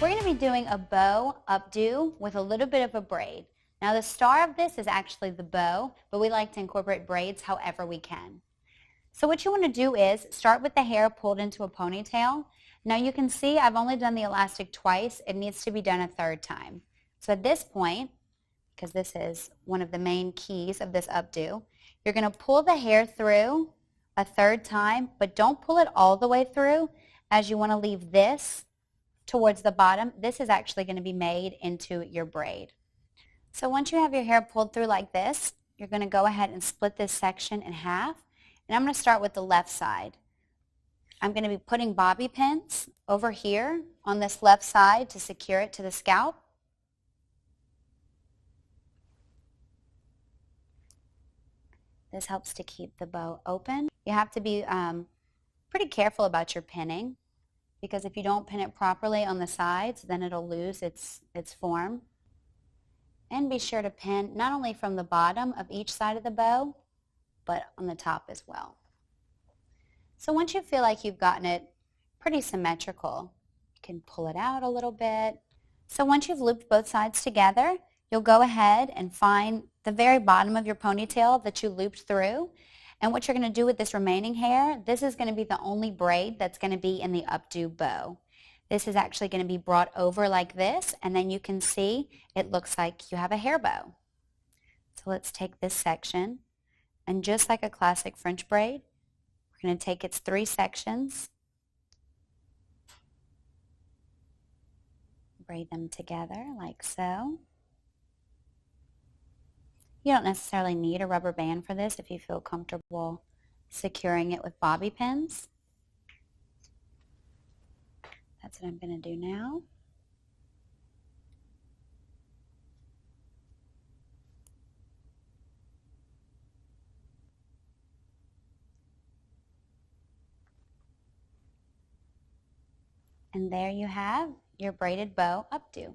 We're going to be doing a bow updo with a little bit of a braid. Now the star of this is actually the bow, but we like to incorporate braids however we can. So what you want to do is start with the hair pulled into a ponytail. Now you can see I've only done the elastic twice. It needs to be done a third time. So at this point, because this is one of the main keys of this updo, you're going to pull the hair through a third time, but don't pull it all the way through, as you want to leave this towards the bottom. This is actually going to be made into your braid. So once you have your hair pulled through like this, you're going to go ahead and split this section in half. And I'm going to start with the left side. I'm going to be putting bobby pins over here on this left side to secure it to the scalp. This helps to keep the bow open. You have to be pretty careful about your pinning, because if you don't pin it properly on the sides, then it'll lose its form. And be sure to pin not only from the bottom of each side of the bow, but on the top as well. So once you feel like you've gotten it pretty symmetrical, you can pull it out a little bit. So once you've looped both sides together, you'll go ahead and find the very bottom of your ponytail that you looped through. And what you're going to do with this remaining hair, this is going to be the only braid that's going to be in the updo bow. This is actually going to be brought over like this, and then you can see it looks like you have a hair bow. So let's take this section, and just like a classic French braid, we're going to take its 3 sections, braid them together like so. You don't necessarily need a rubber band for this if you feel comfortable securing it with bobby pins. That's what I'm going to do now. And there you have your braided bow updo.